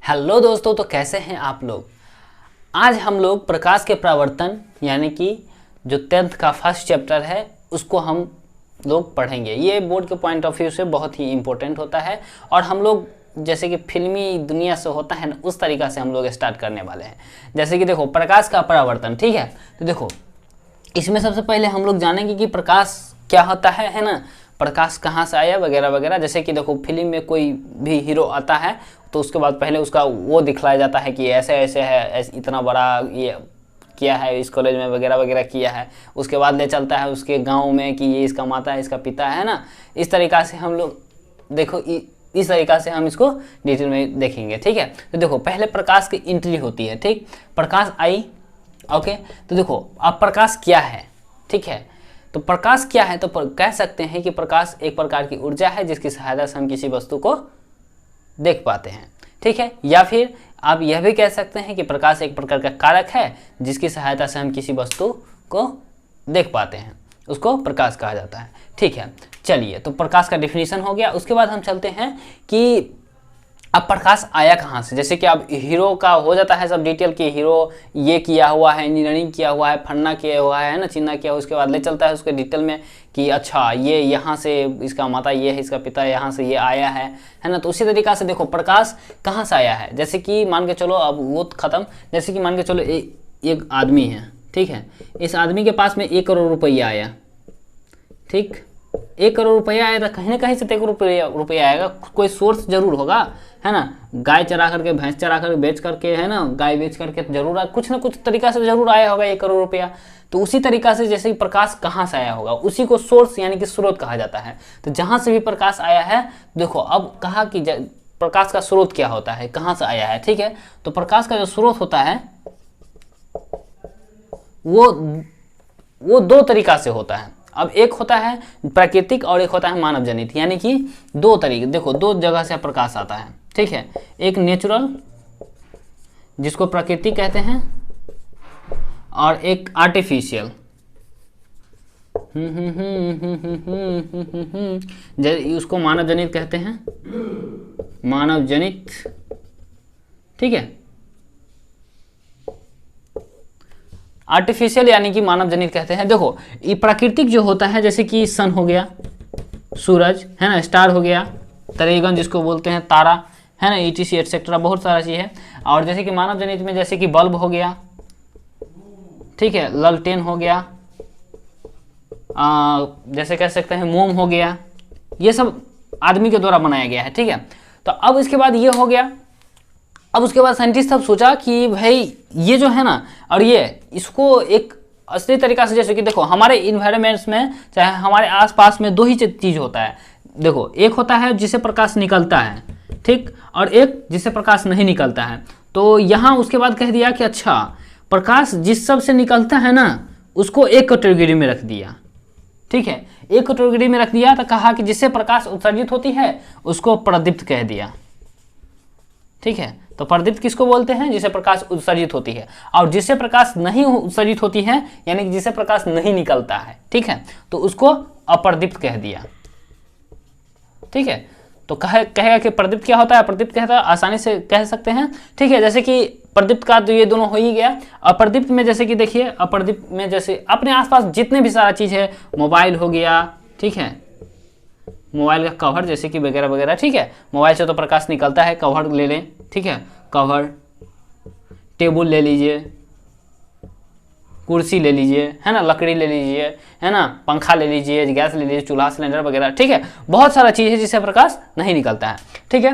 Hello दोस्तों, तो कैसे हैं आप लोग। आज हम लोग प्रकाश के प्रवर्तन यानी कि जो 10th का फर्स्ट चैप्टर है उसको हम लोग पढ़ेंगे। ये बोर्ड के पॉइंट ऑफ व्यू से बहुत ही इम्पोर्टेंट होता है और हम लोग जैसे कि फिल्मी दुनिया से होता है ना, उस तरीक़ा से हम लोग स्टार्ट करने वाले हैं। जैसे कि देखो, प्रकाश का परावर्तन, ठीक है। तो देखो, इसमें सबसे पहले हम लोग जानेंगे कि प्रकाश क्या होता है ना, प्रकाश कहाँ से आया वगैरह वगैरह। जैसे कि देखो, फिल्म में कोई भी हीरो आता है तो उसके बाद पहले उसका वो दिखलाया जाता है कि ऐसे ऐसे है, इतना बड़ा ये किया है इस कॉलेज में वगैरह वगैरह किया है। उसके बाद ले चलता है उसके गांव में कि ये इसका माता है, इसका पिता है ना। इस तरीक़ा से हम लोग देखो, इस तरीक़ा से हम इसको डिटेल में देखेंगे, ठीक है। तो देखो, पहले प्रकाश की एंट्री होती है, ठीक। प्रकाश आई, ओके। तो देखो, अब प्रकाश क्या है, ठीक है। तो प्रकाश क्या है, तो कह सकते हैं कि प्रकाश एक प्रकार की ऊर्जा है जिसकी सहायता से हम किसी वस्तु को देख पाते हैं, ठीक है। या फिर आप यह भी कह सकते हैं कि प्रकाश एक प्रकार का कारक है जिसकी सहायता से हम किसी वस्तु को देख पाते हैं, उसको प्रकाश कहा जाता है, ठीक है। चलिए, तो प्रकाश का डिफिनीशन हो गया। उसके बाद हम चलते हैं कि अब प्रकाश आया कहाँ से। जैसे कि अब हीरो का हो जाता है सब डिटेल कि हीरो ये किया हुआ है, इंजीनियरिंग किया हुआ है, फन्ना किया हुआ है ना, चिन्ना किया हुआ। उसके बाद ले चलता है उसके डिटेल में कि अच्छा ये यहाँ से इसका माता ये है, इसका पिता यहाँ से ये आया है ना। तो उसी तरीक़ा से देखो, प्रकाश कहाँ से आया है। जैसे कि मान के चलो, अब वो ख़त्म। जैसे कि मान के चलो एक आदमी है, ठीक है। इस आदमी के पास में 1 करोड़ रुपया आया, ठीक। 1 करोड़ रुपया आया, कहीं ना कहीं से 1 रुपया आएगा, कोई सोर्स जरूर होगा, है ना। गाय चरा करके, भैंस चरा करके, बेच करके, है ना, गाय बेच करके जरूर कुछ ना कुछ तरीका से जरूर आया होगा 1 करोड़ रुपया। तो उसी तरीका से जैसे कि प्रकाश कहाँ से आया होगा, उसी को सोर्स यानी कि स्रोत कहा जाता है। तो जहाँ से भी प्रकाश आया है, देखो अब कहा कि प्रकाश का स्रोत क्या होता है, कहाँ से आया है, ठीक है। तो प्रकाश का जो स्रोत होता है वो 2 तरीका से होता है। अब एक होता है प्राकृतिक और एक होता है मानव जनित, यानी कि 2 तरीके। देखो, 2 जगह से प्रकाश आता है, ठीक है। एक नेचुरल जिसको प्रकृति कहते हैं और एक आर्टिफिशियल। उसको मानव जनित कहते हैं, मानव जनित, ठीक है। आर्टिफिशियल यानी कि मानव जनित कहते हैं। देखो, ये प्राकृतिक जो होता है, जैसे कि सन हो गया, सूरज है ना, स्टार हो गया, तरेगन जिसको बोलते हैं, तारा है ना, ETC एटसेट्रा, बहुत सारा चीज़ है। और जैसे कि मानव जनित में जैसे कि बल्ब हो गया, ठीक है, ललटेन हो गया, जैसे कह सकते हैं मोम हो गया, ये सब आदमी के द्वारा बनाया गया है, ठीक है। तो अब इसके बाद ये हो गया। अब उसके बाद साइंटिस्ट सब सोचा कि भाई ये जो है ना, और ये इसको एक असली तरीका से, जैसे कि देखो हमारे इन्वायरमेंट्स में, चाहे हमारे आसपास में 2 ही चीज़ होता है। देखो, एक होता है जिससे प्रकाश निकलता है, ठीक, और एक जिससे प्रकाश नहीं निकलता है। तो यहाँ उसके बाद कह दिया कि अच्छा, प्रकाश जिस सब से निकलता है ना, उसको एक कैटेगरी में रख दिया, ठीक है। एक कैटेगरी में रख दिया तो कहा कि जिससे प्रकाश उत्सर्जित होती है उसको प्रदीप्त कह दिया, ठीक है। तो प्रदीप्त किसको बोलते हैं, जिससे प्रकाश उत्सर्जित होती है। और जिससे प्रकाश नहीं उत्सर्जित होती है यानी कि जिससे प्रकाश नहीं निकलता है, ठीक है, तो उसको अप्रदीप्त कह दिया, ठीक है। तो कहेगा कि प्रदीप्त क्या होता है, प्रदीप्त कहता है, आसानी से कह सकते हैं, ठीक है। जैसे कि प्रदीप्त का तो ये दोनों हो ही गया। अप्रदीप्त में जैसे कि देखिए, अप्रदीप्त में जैसे अपने आसपास जितने भी सारा चीज़ है, मोबाइल हो गया, ठीक है, मोबाइल का कवर जैसे कि वगैरह वगैरह, ठीक है। मोबाइल से तो प्रकाश निकलता है, कवर ले लें, ठीक है, कवर, टेबल ले लीजिए, कुर्सी ले लीजिए, है ना, लकड़ी ले लीजिए, है ना, पंखा ले लीजिए, गैस ले लीजिए, चूल्हा, सिलेंडर वगैरह, ठीक है। बहुत सारा चीज़ है जिससे प्रकाश नहीं निकलता है, ठीक है।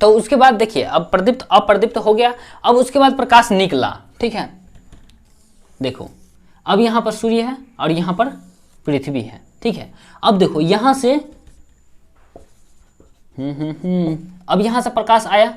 तो उसके बाद देखिए, अब प्रदीप्त अप्रदीप्त हो गया। अब उसके बाद प्रकाश निकला, ठीक है। देखो, अब यहाँ पर सूर्य है और यहाँ पर पृथ्वी है, ठीक है। अब देखो यहाँ से अब यहाँ से प्रकाश आया,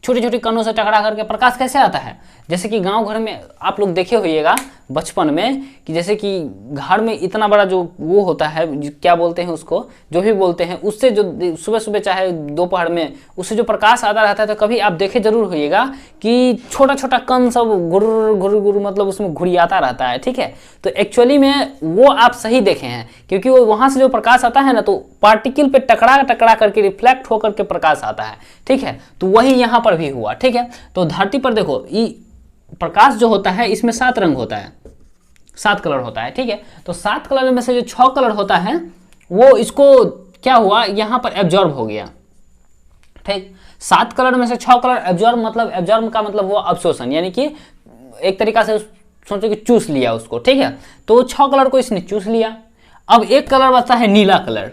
छोटे छोटे कणों से टकरा करके प्रकाश कैसे आता है। जैसे कि गांव घर में आप लोग देखे होइएगा बचपन में कि जैसे कि घर में इतना बड़ा जो वो होता है, क्या बोलते हैं उसको, जो भी बोलते हैं, उससे जो सुबह सुबह चाहे दोपहर में उससे जो प्रकाश आता रहता है, तो कभी आप देखे जरूर होइएगा कि छोटा छोटा कण सब गुर गुर गुर मतलब उसमें घुरियाता रहता है, ठीक है। तो एक्चुअली में वो आप सही देखे हैं, क्योंकि वो वहाँ से जो प्रकाश आता है ना, तो पार्टिकल पे टकरा टकरा करके रिफ्लेक्ट होकर के प्रकाश आता है, ठीक है। तो वही यहाँ पर पर भी हुआ, ठीक है। तो धरती पर देखो प्रकाश जो होता है इसमें 7 रंग होता है, 7 कलर होता है, ठीक है। तो 7 कलर में से जो 6 कलर होता है वो इसको क्या हुआ, यहाँ पर एब्जॉर्ब हो गया, ठीक। 7 कलर में से 6 कलर एब्जॉर्ब, मतलब एब्जॉर्ब का मतलब हुआ अवशोषण, यानी कि एक तरीका से सोचो कि चूस लिया उसको, ठीक है। तो 6 कलर को इसने चूस लिया। अब एक कलर बचा है नीला कलर,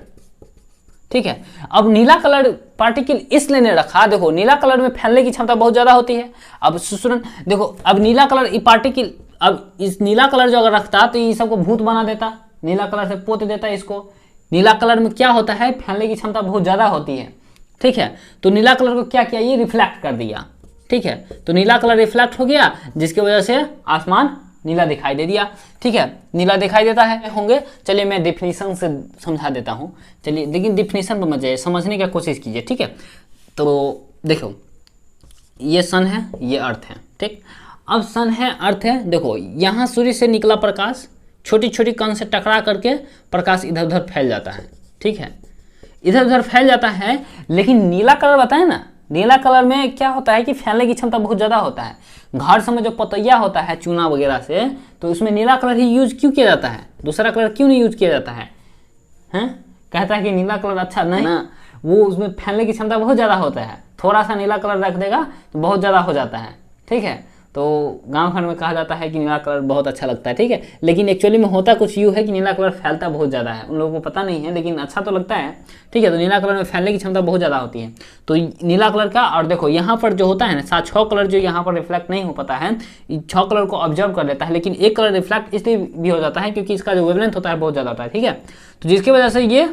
ठीक है। अब नीला कलर पार्टिकल इसलिए ने रखा, देखो नीला कलर में फैलने की क्षमता बहुत ज्यादा होती है। अब स्टूडेंट देखो, अब नीला कलर पार्टिकल, अब इस नीला कलर जो अगर रखता तो ये सबको भूत बना देता, नीला कलर से पोत देता इसको। नीला कलर में क्या होता है, फैलने की क्षमता बहुत ज्यादा होती है, ठीक है। तो नीला कलर को क्या किया, ये रिफ्लेक्ट कर दिया, ठीक है। तो नीला कलर रिफ्लेक्ट हो गया, जिसकी वजह से आसमान नीला दिखाई दे दिया, ठीक है। नीला दिखाई देता है होंगे। चलिए मैं डिफिनीशन से समझा देता हूँ, चलिए, लेकिन डिफिनीशन पर मत जाइए, समझने की कोशिश कीजिए, ठीक है। तो देखो ये सन है, ये अर्थ है, ठीक। अब सन है, अर्थ है, देखो यहाँ सूर्य से निकला प्रकाश छोटी छोटी कण से टकरा करके प्रकाश इधर उधर फैल जाता है, ठीक है, इधर उधर फैल जाता है। लेकिन नीला कलर बताए ना, नीला कलर में क्या होता है कि फैलने की क्षमता बहुत ज़्यादा होता है। घर समय जो पतैया होता है चूना वगैरह से, तो उसमें नीला कलर ही यूज क्यों किया जाता है, दूसरा कलर क्यों नहीं यूज किया जाता है? हैं? कहता है कि नीला कलर अच्छा नहीं ना, वो उसमें फैलने की क्षमता बहुत ज़्यादा होता है, थोड़ा सा नीला कलर रख देगा तो बहुत ज़्यादा हो जाता है, ठीक है। तो गांव घर में कहा जाता है कि नीला कलर बहुत अच्छा लगता है, ठीक है। लेकिन एक्चुअली में होता कुछ यूँ है कि नीला कलर फैलता बहुत ज़्यादा है, उन लोगों को पता नहीं है, लेकिन अच्छा तो लगता है, ठीक है। तो नीला कलर में फैलने की क्षमता बहुत ज़्यादा होती है। तो नीला कलर का, और देखो यहाँ पर जो होता है ना, 6 कलर जो यहाँ पर रिफ्लेक्ट नहीं हो पाता है, 6 कलर को ऑब्जर्व कर लेता है, लेकिन एक कलर रिफ्लेक्ट इसलिए भी हो जाता है क्योंकि इसका जो वेवलेंथ होता है बहुत ज़्यादा होता है, ठीक है। तो जिसकी वजह से ये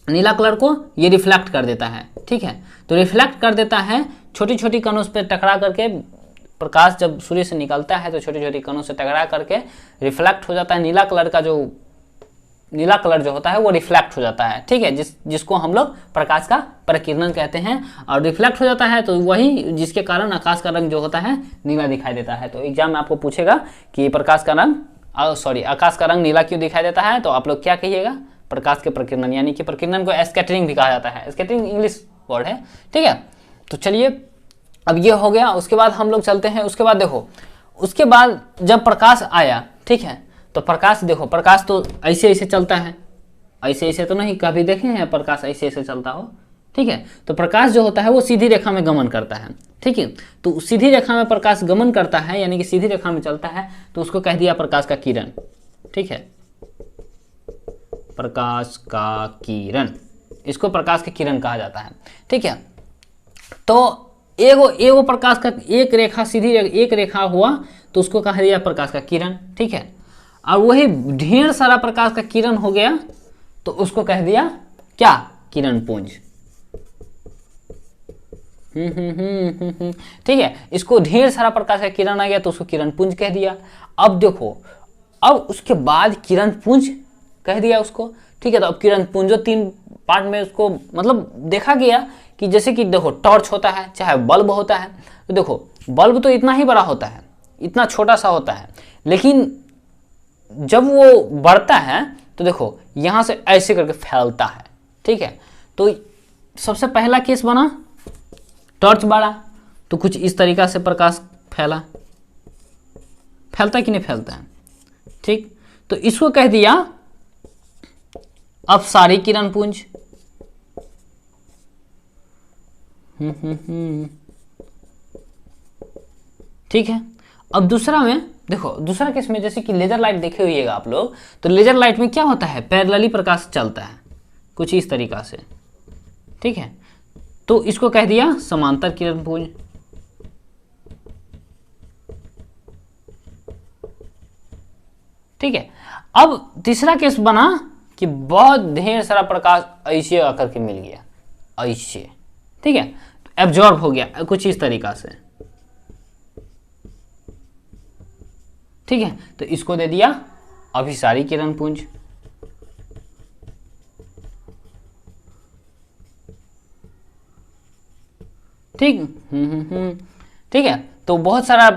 नीला कलर को ये रिफ्लेक्ट कर देता है, ठीक है। तो रिफ्लेक्ट कर देता है, छोटी छोटी कणों पर टकरा करके प्रकाश जब सूर्य से निकलता है तो छोटी छोटी कणों से टकरा करके रिफ्लेक्ट हो जाता है। नीला कलर का जो नीला कलर जो होता है वो रिफ्लेक्ट हो जाता है, ठीक है, जिसको हम लोग प्रकाश का प्रकीर्णन कहते हैं। और रिफ्लेक्ट हो जाता है तो वही जिसके कारण आकाश का रंग जो होता है नीला दिखाई देता है। तो एग्जाम में आपको पूछेगा कि प्रकाश का रंग आकाश का रंग नीला क्यों दिखाई देता है, तो आप लोग क्या कहिएगा, प्रकाश के प्रकीर्णन, यानी कि प्रकीर्णन को स्कैटरिंग भी कहा जाता है। स्कैटरिंग इंग्लिश वर्ड है, ठीक है। तो चलिए अब ये हो गया, उसके बाद हम लोग चलते हैं, उसके बाद देखो, उसके बाद जब प्रकाश आया, ठीक है, तो प्रकाश देखो, प्रकाश तो ऐसे ऐसे चलता है, ऐसे ऐसे तो नहीं, कभी देखे हैं प्रकाश ऐसे ऐसे चलता हो, ठीक है। तो प्रकाश जो होता है वो सीधी रेखा में गमन करता है, ठीक है। तो सीधी रेखा में प्रकाश गमन करता है, यानी कि सीधी रेखा में चलता है, तो उसको कह दिया प्रकाश का किरण, ठीक है, प्रकाश का किरण, इसको प्रकाश के किरण कहा जाता है, ठीक है। तो एगो प्रकाश का एक रेखा सीधी एक रेखा हुआ तो उसको कहा दिया प्रकाश का किरण, ठीक है। और वही ढेर सारा प्रकाश का किरण हो गया तो उसको कह दिया क्या, किरण पुंज, ठीक है। इसको ढेर सारा प्रकाश का किरण आ गया तो उसको किरण पुंज कह दिया। अब देखो, अब उसके बाद किरण पुंज कह दिया उसको, ठीक है। तो अब किरण पुंज 3 पार्ट में उसको मतलब देखा गया कि जैसे कि देखो टॉर्च होता है, चाहे बल्ब होता है, तो देखो बल्ब तो इतना ही बड़ा होता है, इतना छोटा सा होता है, लेकिन जब वो बढ़ता है तो देखो यहाँ से ऐसे करके फैलता है, ठीक है। तो सबसे पहला केस बना, टॉर्च बढ़ा तो कुछ इस तरीका से प्रकाश फैलता कि नहीं फैलता है, ठीक। तो इसको कह दिया अपसारी किरण पुंज, ठीक है। अब दूसरा में देखो, दूसरा केस में जैसे कि लेजर लाइट देखे हुईएगा आप लोग, तो लेजर लाइट में क्या होता है, पैरेलली प्रकाश चलता है कुछ इस तरीका से, ठीक है। तो इसको कह दिया समांतर किरण पुंज, ठीक है। अब तीसरा केस बना कि बहुत ढेर सारा प्रकाश ऐसे आकर के मिल गया, ऐसे, ठीक है, एब्जॉर्ब हो गया कुछ इस तरीका से, ठीक है। तो इसको दे दिया अभिसारी किरण पुंज, ठीक, ठीक है। तो बहुत सारा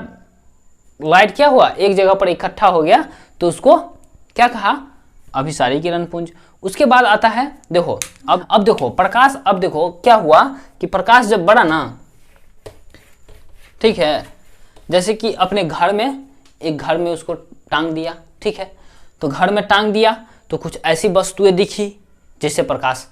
लाइट क्या हुआ, एक जगह पर इकट्ठा हो गया तो उसको क्या कहा, अभिसारी किरण पुंज। उसके बाद आता है देखो, अब देखो प्रकाश, अब देखो क्या हुआ कि प्रकाश जब बढ़ा ना, ठीक है। जैसे कि अपने घर में, एक घर में उसको टांग दिया, ठीक है। तो घर में टांग दिया तो कुछ ऐसी वस्तुएं दिखी जिससे प्रकाश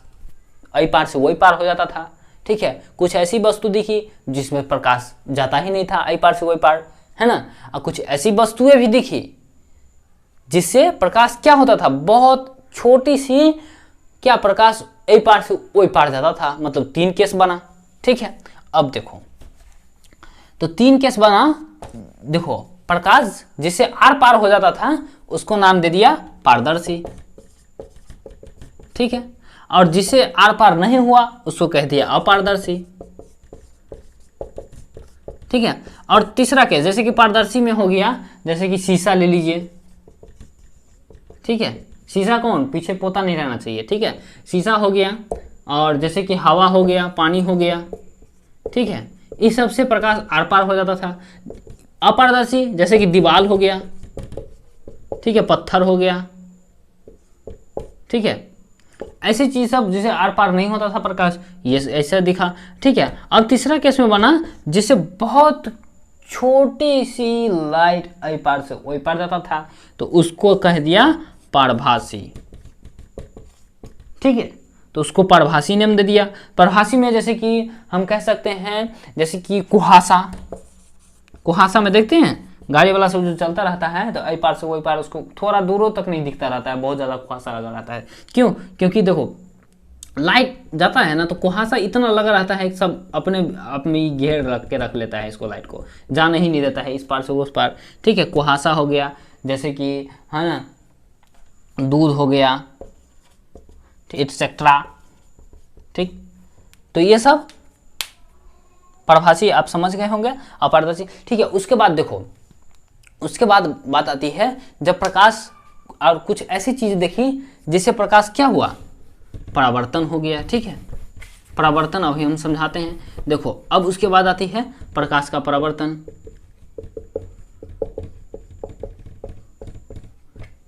आई पार से वही पार हो जाता था, ठीक है। कुछ ऐसी वस्तु दिखी जिसमें प्रकाश जाता ही नहीं था, आई पार से वही पार, है ना। और कुछ ऐसी वस्तुएं भी दिखी जिससे प्रकाश क्या होता था, बहुत छोटी सी क्या प्रकाश ए पार से वही पार जाता था, मतलब 3 केस बना, ठीक है। अब देखो तो 3 केस बना, देखो प्रकाश जिससे आर पार हो जाता था उसको नाम दे दिया पारदर्शी, ठीक है। और जिसे आर पार नहीं हुआ उसको कह दिया अपारदर्शी, ठीक है। और तीसरा केस जैसे कि पारदर्शी में हो गया, जैसे कि शीशा ले लीजिए, ठीक है। शीशा कौन, पीछे पोता नहीं रहना चाहिए, ठीक है। शीशा हो गया, और जैसे कि हवा हो गया, पानी हो गया, ठीक है। इस सब से प्रकाश आर पार हो जाता था। अपारदर्शी जैसे कि दीवार हो गया, ठीक है, पत्थर हो गया, ठीक है। ऐसी चीज सब जिसे आर पार नहीं होता था प्रकाश, ये ऐसा दिखा, ठीक है। अब तीसरा केस में बना जिससे बहुत छोटी सी लाइट आई पार से वही पार जाता था, तो उसको कह दिया पारभासी, ठीक है। तो उसको पारभासी नाम दे दिया। पारभासी में जैसे कि हम कह सकते हैं, जैसे कि कुहासा, कुहासा में देखते हैं गाड़ी वाला सब जो चलता रहता है तो आई पार से वही पार, उसको थोड़ा दूरों तक नहीं दिखता रहता है, बहुत ज़्यादा कुहासा लगा रहता है। क्यों, क्योंकि देखो लाइट जाता है ना तो कुहासा इतना लगा रहता है कि सब अपनी घेर रख के रख लेता है, इसको लाइट को जाने ही नहीं देता है इस पार से उस पार, ठीक है। कुहासा हो गया, जैसे कि है ना दूध हो गया, एटसेट्रा, ठीक। तो ये सब पारभासी आप समझ गए होंगे, अपारदर्शी, ठीक है। उसके बाद देखो, उसके बाद बात आती है जब प्रकाश और कुछ ऐसी चीज देखी जिससे प्रकाश क्या हुआ, परावर्तन हो गया, ठीक है। परावर्तन अभी हम समझाते हैं। देखो अब उसके बाद आती है प्रकाश का परावर्तन।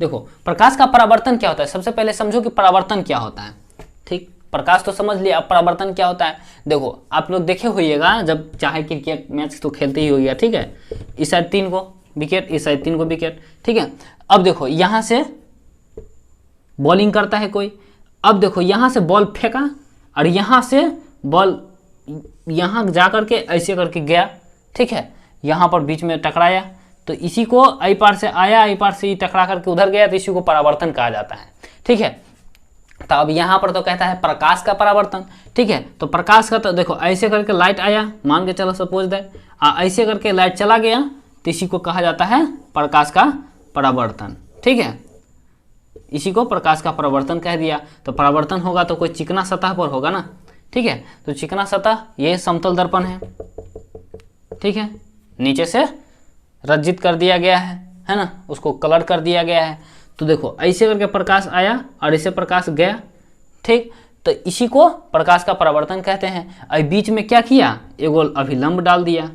देखो प्रकाश का परावर्तन क्या होता है, सबसे पहले समझो कि परावर्तन क्या होता है, ठीक। प्रकाश तो समझ लिया, अब परावर्तन क्या होता है। देखो आप लोग देखे होइएगा, जब चाहे क्रिकेट मैच तो खेलते ही होइएगा, ठीक है। इस साइड 3 को विकेट, इस साइड 3 को विकेट, ठीक है। अब देखो यहां से बॉलिंग करता है कोई, अब देखो यहां से बॉल फेंका और यहां से बॉल यहां जाकर के ऐसे करके गया, ठीक है। यहां पर बीच में टकराया, तो इसी को आई पार से आया, आई पार से टकरा करके उधर गया, तो इसी को परावर्तन कहा जाता है, ठीक है। तो अब यहाँ पर तो कहता है प्रकाश का परावर्तन, ठीक है। तो प्रकाश का तो देखो ऐसे करके लाइट आया, मान के चलो सपोज दैट, ऐसे करके लाइट चला गया, तो इसी को कहा जाता है प्रकाश का परावर्तन, ठीक है। इसी को प्रकाश का परावर्तन कह दिया। तो परावर्तन होगा तो कोई चिकना सतह पर होगा ना, ठीक है। तो चिकना सतह ये समतल दर्पण है, ठीक है। नीचे से रज्जित कर दिया गया है ना, उसको कलर कर दिया गया है। तो देखो ऐसे करके प्रकाश आया और ऐसे प्रकाश गया, ठीक। तो इसी को प्रकाश का परावर्तन कहते हैं। अब बीच में क्या किया, एगो अभिलंब डाल दिया,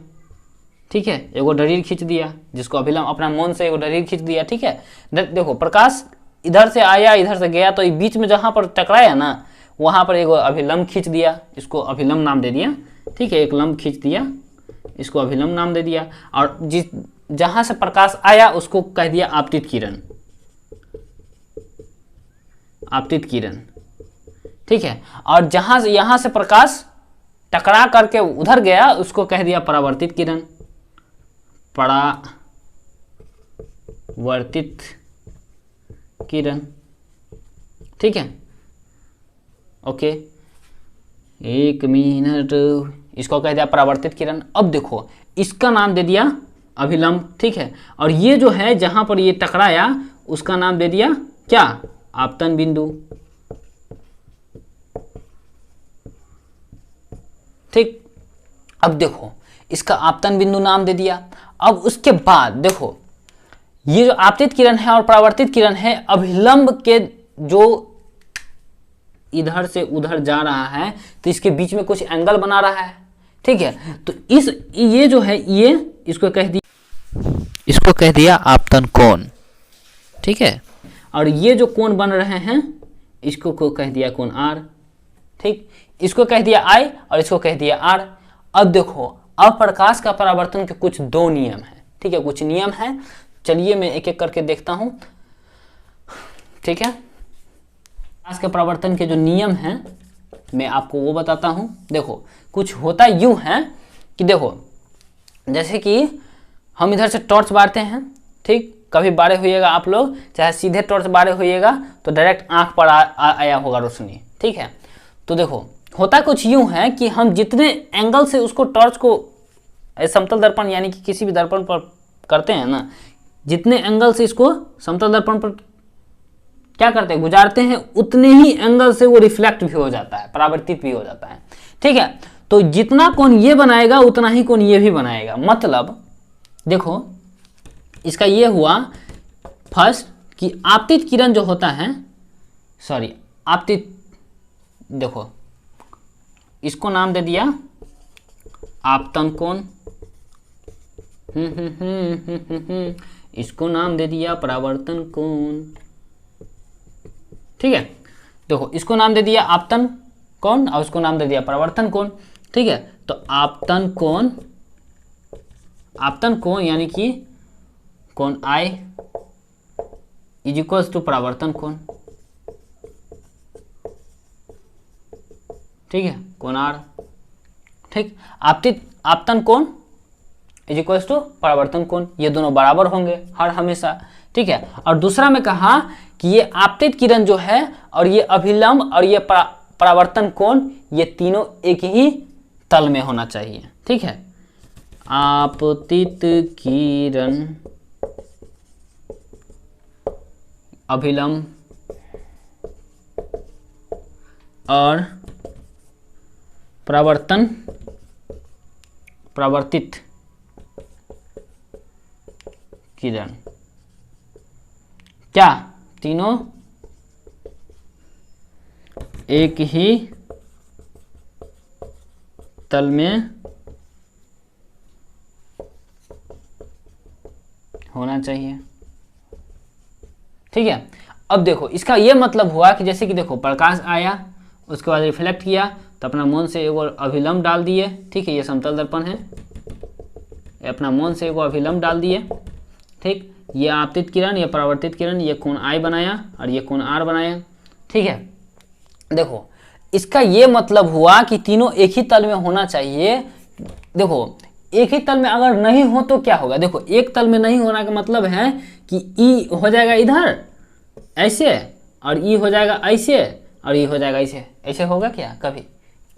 ठीक है, एगो डरीर खींच दिया, जिसको अभिलंब अपना मन से एगो डरीर खींच दिया, ठीक है। देखो प्रकाश इधर से आया इधर से गया, तो बीच में जहां पर टकराया ना वहां पर एगो अभिलंब खींच दिया, इसको अभिलंब नाम दे दिया, ठीक है। एक लंब खींच दिया, इसको अभिलंब नाम दे दिया। और जिस जहां से प्रकाश आया उसको कह दिया आपतित किरण, आपतित किरण, ठीक है। और जहां से यहां से प्रकाश टकरा करके उधर गया उसको कह दिया परावर्तित किरण, परावर्तित किरण, ठीक है। ओके, 1 मिनट, इसको कह दिया परावर्तित किरण। अब देखो इसका नाम दे दिया अभिलंब, ठीक है। और ये जो है जहां पर ये टकराया उसका नाम दे दिया क्या, आपतन बिंदु, ठीक। अब देखो इसका आपतन बिंदु नाम दे दिया। अब उसके बाद देखो ये जो आपतित किरण है और परावर्तित किरण है, अभिलंब के जो इधर से उधर जा रहा है तो इसके बीच में कुछ एंगल बना रहा है, ठीक है। तो ये जो है ये इसको कह दिया आपतन कोण, ठीक है। और ये जो कोण बन रहे हैं इसको कह दिया कोण आर, ठीक। इसको कह दिया आई और इसको कह दिया आर। अब देखो अब प्रकाश का परावर्तन के कुछ दो नियम हैं, ठीक है, कुछ नियम हैं। चलिए मैं एक एक करके देखता हूं, ठीक है। प्रकाश के परावर्तन के जो नियम हैं मैं आपको वो बताता हूं। देखो कुछ होता यूं है कि देखो जैसे कि हम इधर से टॉर्च बारते हैं, ठीक, कभी बारे होइएगा आप लोग, चाहे सीधे टॉर्च बारे होइएगा तो डायरेक्ट आंख पर आया होगा रोशनी, ठीक है। तो देखो होता कुछ यूं है कि हम जितने एंगल से उसको टॉर्च को समतल दर्पण यानी कि किसी भी दर्पण पर करते हैं ना, जितने एंगल से इसको समतल दर्पण पर क्या करते हैं, गुजारते हैं, उतने ही एंगल से वो रिफ्लेक्ट भी हो जाता है, परावर्तित भी हो जाता है, ठीक है। तो जितना कोण ये बनाएगा उतना ही कोण ये भी बनाएगा। मतलब देखो इसका ये हुआ फर्स्ट कि आपतित किरण जो होता है, सॉरी आपतित, देखो इसको नाम दे दिया आपतन कोण, इसको नाम दे दिया परावर्तन कोण, ठीक है। देखो इसको नाम दे दिया आपतन कोण और उसको नाम दे दिया परावर्तन कोण, ठीक है। तो आपतन कोण यानी कि कोण I इज इक्वल्स टू परावर्तन कोण, ठीक है, कोण R, ठीक। आपतन कोण इज इक्वल्स टू परावर्तन कोण, ये दोनों बराबर होंगे हर हमेशा, ठीक है। और दूसरा में कहा कि ये आपतित किरण जो है और ये अभिलंब और ये परावर्तन कोण, ये तीनों एक ही तल में होना चाहिए, ठीक है। आपतित किरण, अभिलंब और परावर्तित किरण, क्या तीनों एक ही तल में होना चाहिए, ठीक है। अब देखो इसका ये मतलब हुआ कि जैसे कि देखो प्रकाश आया, उसके बाद रिफ्लेक्ट किया, तो अपना मौन से एगो अभिलंब डाल दिए, ठीक है, ये समतल दर्पण है, अपना मौन से एगो अभिलंब डाल दिए, ठीक। ये आपतित किरण, ये परावर्तित किरण, ये कोण I बनाया और ये कोण R बनाया, ठीक है। देखो इसका ये मतलब हुआ कि तीनों एक ही तल में होना चाहिए। देखो एक ही तल में अगर नहीं हो तो क्या होगा, देखो एक तल में नहीं होना का मतलब है कि E हो जाएगा इधर ऐसे और E हो जाएगा ऐसे और E हो जाएगा ऐसे, ऐसे होगा क्या कभी?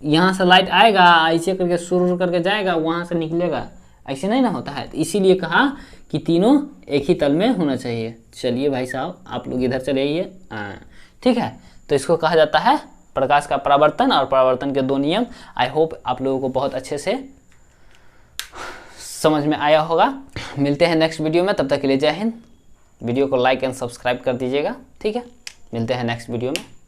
यहाँ से लाइट आएगा ऐसे करके शुरू करके जाएगा, वहाँ से निकलेगा, ऐसे नहीं ना होता है। तो इसीलिए कहा कि तीनों एक ही तल में होना चाहिए। चलिए भाई साहब आप लोग इधर चले आइए, ठीक है। तो इसको कहा जाता है प्रकाश का परावर्तन और परावर्तन के दो नियम। आई होप आप लोगों को बहुत अच्छे से समझ में आया होगा। मिलते हैं नेक्स्ट वीडियो में, तब तक के लिए जय हिंद। वीडियो को लाइक एंड सब्सक्राइब कर दीजिएगा, ठीक है। मिलते हैं नेक्स्ट वीडियो में।